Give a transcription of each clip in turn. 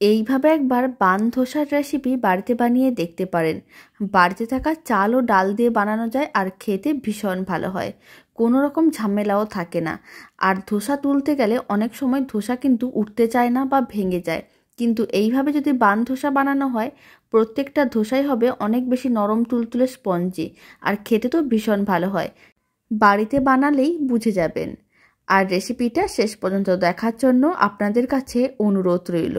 এইভাবে একবার বান ধোসার রেসিপি বাড়িতে বানিয়ে দেখতে পারেন। বাড়িতে থাকা চাল ও ডাল দিয়ে বানানো যায় আর খেতে ভীষণ ভালো হয়, কোনো রকম ঝামেলাও থাকে না। আর ধোসা তুলতে গেলে অনেক সময় ধোসা কিন্তু উঠতে চায় না বা ভেঙে যায়, কিন্তু এইভাবে যদি বান ধোসা বানানো হয় প্রত্যেকটা ধোসাই হবে অনেক বেশি নরম তুলতুলে স্পঞ্জি, আর খেতে তো ভীষণ ভালো হয়। বাড়িতে বানালেই বুঝে যাবেন। আর রেসিপিটা শেষ পর্যন্ত দেখার জন্য আপনাদের কাছে অনুরোধ রইল।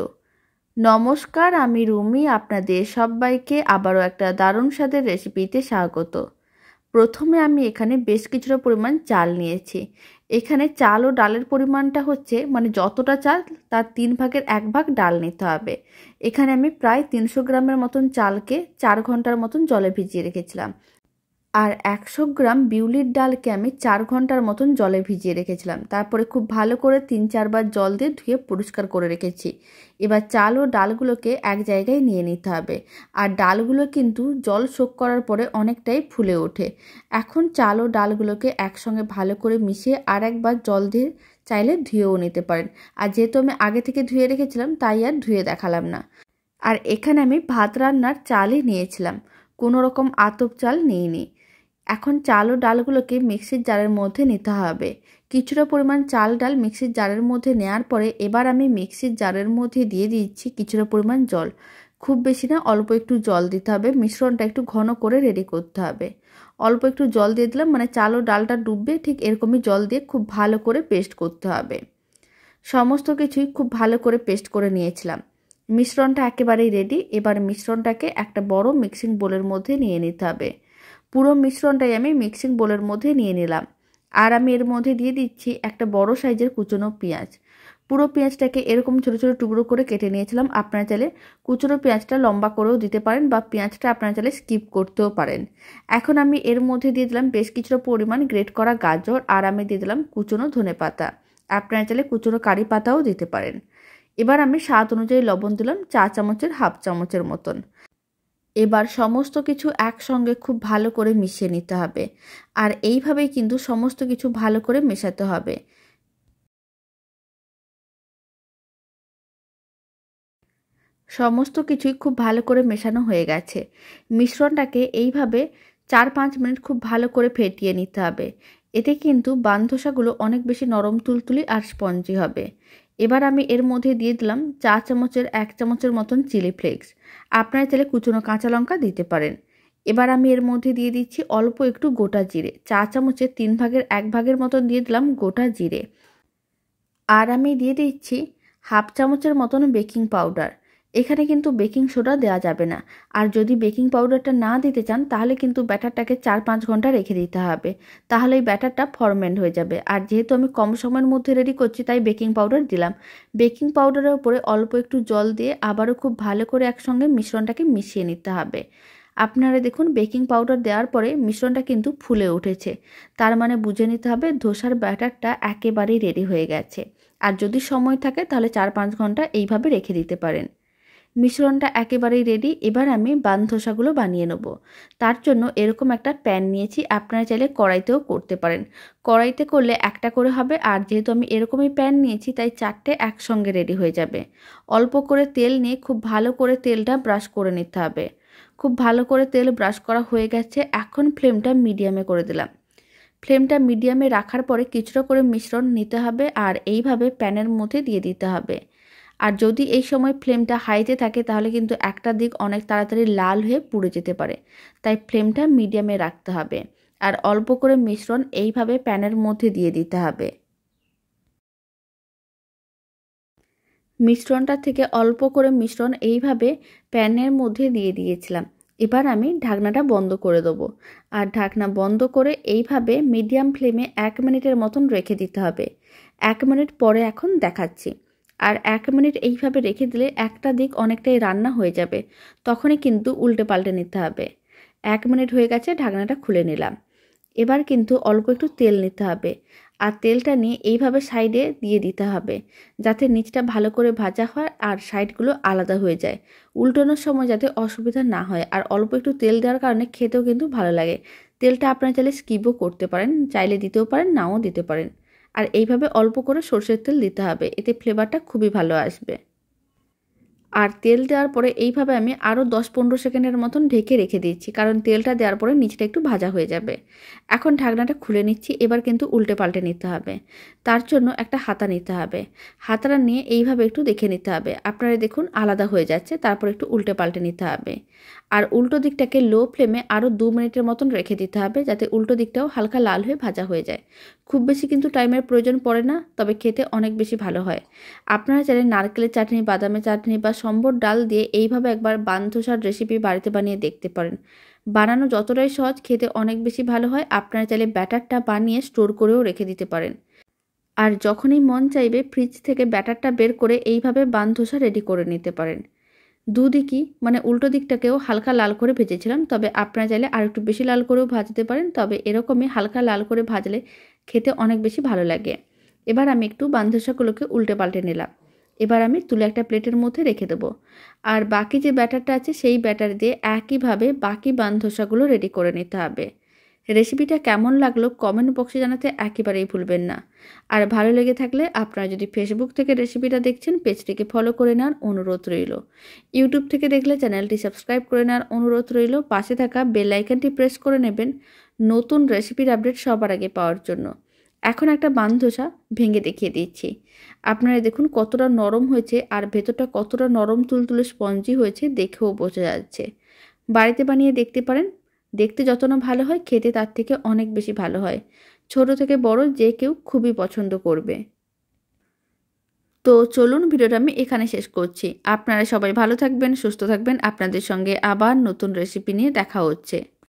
নমস্কার, আমি রুমি, আপনাদের সবাইকে আবারও একটা দারুণ স্বাদের রেসিপিতে স্বাগত। প্রথমে আমি এখানে বেশ কিছুটা পরিমাণ চাল নিয়েছি। এখানে চাল ও ডালের পরিমাণটা হচ্ছে যতটা চাল তার 3 ভাগের 1 ভাগ ডাল নিতে হবে। এখানে আমি প্রায় 300 গ্রামের মতন চালকে 4 ঘন্টার মতন জলে ভিজিয়ে রেখেছিলাম। আর 100 গ্রাম বিউলির ডালকে আমি 4 ঘন্টার মতন জলে ভিজিয়ে রেখেছিলাম। তারপরে খুব ভালো করে 3-4 বার জল দিয়ে ধুয়ে পরিষ্কার করে রেখেছি। এবার চাল ও ডালগুলোকে এক জায়গায় নিয়ে নিতে হবে। আর ডালগুলো কিন্তু জল শোক করার পরে অনেকটাই ফুলে ওঠে। এখন চাল ও ডালগুলোকে একসঙ্গে ভালো করে মিশিয়ে আর একবার জল দিয়ে চাইলে ধুয়েও নিতে পারেন। আর যেহেতু আমি আগে থেকে ধুয়ে রেখেছিলাম তাই আর ধুয়ে দেখালাম না। আর এখানে আমি ভাত রান্নার চালই নিয়েছিলাম, কোনো রকম আতপ চাল নিইনি। এখন চাল ও ডালগুলোকে মিক্সির জারের মধ্যে নিতে হবে। কিছুটা পরিমাণ চাল ডাল মিক্সির জারের মধ্যে নেওয়ার পরে এবার আমি মিক্সির জারের মধ্যে দিয়ে দিচ্ছি কিছুটা পরিমাণ জল। খুব বেশি না, অল্প একটু জল দিতে হবে। মিশ্রণটা একটু ঘন করে রেডি করতে হবে। অল্প একটু জল দিয়ে দিলাম, চাল ও ডালটা ডুববে ঠিক এরকমই জল দিয়ে খুব ভালো করে পেস্ট করতে হবে। সমস্ত কিছুই খুব ভালো করে পেস্ট করে নিয়েছিলাম। মিশ্রণটা একেবারেই রেডি। এবার মিশ্রণটাকে একটা বড় মিক্সিং বোলের মধ্যে নিয়ে নিতে হবে। পুরো মিশ্রণটাই আমি মিক্সিং বোলের মধ্যে নিয়ে নিলাম। আর আমি এর মধ্যে দিয়ে দিচ্ছি একটা বড় সাইজের কুচনো পেঁয়াজ। পুরো পেঁয়াজটাকে এরকম ছোট ছোট টুকরো করে কেটে নিয়েছিলাম। আপনারা চাইলে কুচনো পেঁয়াজটা লম্বা করেও দিতে পারেন বা পেঁয়াজটা আপনারা চাইলে স্কিপ করতেও পারেন। এখন আমি এর মধ্যে দিয়ে দিলাম বেশ কিছুটা পরিমাণ গ্রেট করা গাজর, আর আমি দিয়ে দিলাম কুচনো ধনেপাতা। আপনারা চাইলে কুচনো কারি পাতাও দিতে পারেন। এবার আমি স্বাদ অনুযায়ী লবণ দিলাম 4 চামচের 1/2 চামচের মতন। এবার সমস্ত কিছু একসঙ্গে খুব ভালো করে মিশিয়ে নিতে হবে। আর এইভাবেই কিন্তু সমস্ত কিছু ভালো করে মেশাতে হবে। সমস্ত কিছুই খুব ভালো করে মেশানো হয়ে গেছে। মিশ্রণটাকে এইভাবে 4-5 মিনিট খুব ভালো করে ফেটিয়ে নিতে হবে। এতে কিন্তু বান ধোসাগুলো অনেক বেশি নরম তুলতুলি আর স্পঞ্জি হবে। এবার আমি এর মধ্যে দিয়ে দিলাম 4 চামচের 1 চামচের মতন চিলি ফ্লেক্স। আপনারা চাইলে কুচনো কাঁচা লঙ্কা দিতে পারেন। এবার আমি এর মধ্যে দিয়ে দিচ্ছি অল্প একটু গোটা জিরে। 4 চামচের 3/1 ভাগের মতন দিয়ে দিলাম গোটা জিরে। আর আমি দিয়ে দিচ্ছি 1/2 চামচের মতন বেকিং পাউডার। এখানে কিন্তু বেকিং সোডা দেওয়া যাবে না। আর যদি বেকিং পাউডারটা না দিতে চান তাহলে কিন্তু ব্যাটারটাকে 4-5 ঘন্টা রেখে দিতে হবে, তাহলে এই ব্যাটারটা ফরমেন্ট হয়ে যাবে। আর যেহেতু আমি কম সময়ের মধ্যে রেডি করছি তাই বেকিং পাউডার দিলাম। বেকিং পাউডারের উপরে অল্প একটু জল দিয়ে আবারও খুব ভালো করে একসঙ্গে মিশ্রণটাকে মিশিয়ে নিতে হবে। আপনারা দেখুন বেকিং পাউডার দেওয়ার পরে মিশ্রণটা কিন্তু ফুলে উঠেছে, তার মানে বুঝে নিতে হবে ধোসার ব্যাটারটা একেবারেই রেডি হয়ে গেছে। আর যদি সময় থাকে তাহলে 4-5 ঘন্টা এইভাবে রেখে দিতে পারেন। মিশ্রণটা একেবারেই রেডি। এবার আমি বান ধোসাগুলো বানিয়ে নেব। তার জন্য এরকম একটা প্যান নিয়েছি, আপনারা চাইলে কড়াইতেও করতে পারেন। কড়াইতে করলে একটা করে হবে, আর যেহেতু আমি এরকমই প্যান নিয়েছি তাই 4টে একসঙ্গে রেডি হয়ে যাবে। অল্প করে তেল নিয়ে খুব ভালো করে তেলটা ব্রাশ করে নিতে হবে। খুব ভালো করে তেল ব্রাশ করা হয়ে গেছে। এখন ফ্লেমটা মিডিয়ামে করে দিলাম। ফ্লেমটা মিডিয়ামে রাখার পরে কিছুটা করে মিশ্রণ নিতে হবে আর এইভাবে প্যানের মধ্যে দিয়ে দিতে হবে। আর যদি এই সময় ফ্লেমটা হাইতে থাকে তাহলে কিন্তু একটা দিক অনেক তাড়াতাড়ি লাল হয়ে পুড়ে যেতে পারে, তাই ফ্লেমটা মিডিয়ামে রাখতে হবে। আর অল্প করে মিশ্রণ এইভাবে প্যানের মধ্যে দিয়ে দিতে হবে। মিশ্রণটা থেকে অল্প করে মিশ্রণ এইভাবে প্যানের মধ্যে দিয়ে দিয়েছিলাম। এবার আমি ঢাকনাটা বন্ধ করে দেবো। আর ঢাকনা বন্ধ করে এইভাবে মিডিয়াম ফ্লেমে 1 মিনিটের মতন রেখে দিতে হবে। 1 মিনিট পরে এখন দেখাচ্ছি। আর 1 মিনিট এইভাবে রেখে দিলে একটা দিক অনেকটাই রান্না হয়ে যাবে, তখনই কিন্তু উল্টে পাল্টে নিতে হবে। 1 মিনিট হয়ে গেছে, ঢাকনাটা খুলে নিলাম। এবার কিন্তু অল্প একটু তেল নিতে হবে। আর তেলটা নিয়ে এইভাবে সাইডে দিয়ে দিতে হবে, যাতে নিচটা ভালো করে ভাজা হয় আর সাইডগুলো আলাদা হয়ে যায়। উল্টানোর সময় যাতে অসুবিধা না হয়। আর অল্প একটু তেল দেওয়ার কারণে খেতেও কিন্তু ভালো লাগে। তেলটা আপনারা চাইলে স্কিপও করতে পারেন, চাইলে দিতেও পারেন, নাও দিতে পারেন। আর এইভাবে অল্প করে সরষের তেল দিতে হবে, এতে ফ্লেভারটা খুবই ভালো আসবে। আর তেল দেওয়ার পরে এইভাবে আমি আরও 10-15 সেকেন্ডের মতন ঢেকে রেখে দিচ্ছি, কারণ তেলটা দেওয়ার পরে নিচটা একটু ভাজা হয়ে যাবে। এখন ঢাকনাটা খুলে নিচ্ছি। এবার কিন্তু উল্টে পাল্টে নিতে হবে। তার জন্য একটা হাতা নিতে হবে। হাতাটা নিয়ে এইভাবে একটু দেখে নিতে হবে। আপনারা দেখুন আলাদা হয়ে যাচ্ছে, তারপর একটু উল্টে পাল্টে নিতে হবে। আর উল্টো দিকটাকে লো ফ্লেমে আরও 2 মিনিটের মতন রেখে দিতে হবে, যাতে উল্টো দিকটাও হালকা লাল হয়ে ভাজা হয়ে যায়। খুব বেশি কিন্তু টাইমের প্রয়োজন পড়ে না, তবে খেতে অনেক বেশি ভালো হয়। আপনারা চাইলে নারকেলের চাটনি, বাদামের চাটনি বা সম্বর ডাল দিয়ে এইভাবে একবার বানধোসার রেসিপি বাড়িতে বানিয়ে দেখতে পারেন। বানানো যতটাই সহজ, খেতে অনেক বেশি ভালো হয়। আপনারা চাইলে ব্যাটারটা বানিয়ে স্টোর করেও রেখে দিতে পারেন। আর যখনই মন চাইবে ফ্রিজ থেকে ব্যাটারটা বের করে এইভাবে বানধোসা রেডি করে নিতে পারেন। দুদিকই মানে উল্টো দিকটাকেও হালকা লাল করে ভেজেছিলাম, তবে আপনারা চাইলে আর একটু বেশি লাল করেও ভাজতে পারেন, তবে এরকমই হালকা লাল করে ভাজলে খেতে অনেক বেশি ভালো লাগে। এবার আমি একটু বানধোসাগুলোকে উল্টে পাল্টে নিলাম। এবার আমি তুলে একটা প্লেটের মধ্যে রেখে দেবো। আর বাকি যে ব্যাটারটা আছে সেই ব্যাটার দিয়ে একইভাবে বাকি বানধোসাগুলো রেডি করে নিতে হবে। রেসিপিটা কেমন লাগলো কমেন্ট বক্সে জানাতে একেবারেই ভুলবেন না। আর ভালো লেগে থাকলে আপনারা যদি ফেসবুক থেকে রেসিপিটা দেখছেন, পেজটিকে ফলো করে নেওয়ার অনুরোধ রইল। ইউটিউব থেকে দেখলে চ্যানেলটি সাবস্ক্রাইব করে নেওয়ার অনুরোধ রইল। পাশে থাকা বেল আইকনটি প্রেস করে নেবেন নতুন রেসিপির আপডেট সবার আগে পাওয়ার জন্য। এখন একটা বানধোসা ভেঙে দেখিয়ে দিচ্ছি। আপনারা দেখুন কতটা নরম হয়েছে, আর ভেতরটা কতটা নরম তুলতুলে স্পঞ্জি হয়েছে দেখেও বোঝা যাচ্ছে। বাড়িতে বানিয়ে দেখতে পারেন। দেখতে যত না ভালো হয়, খেতে তার থেকে অনেক বেশি ভালো হয়। ছোট থেকে বড় যে কেউ খুবই পছন্দ করবে। তো চলুন ভিডিওটা আমি এখানে শেষ করছি। আপনারা সবাই ভালো থাকবেন, সুস্থ থাকবেন। আপনাদের সঙ্গে আবার নতুন রেসিপি নিয়ে দেখা হচ্ছে।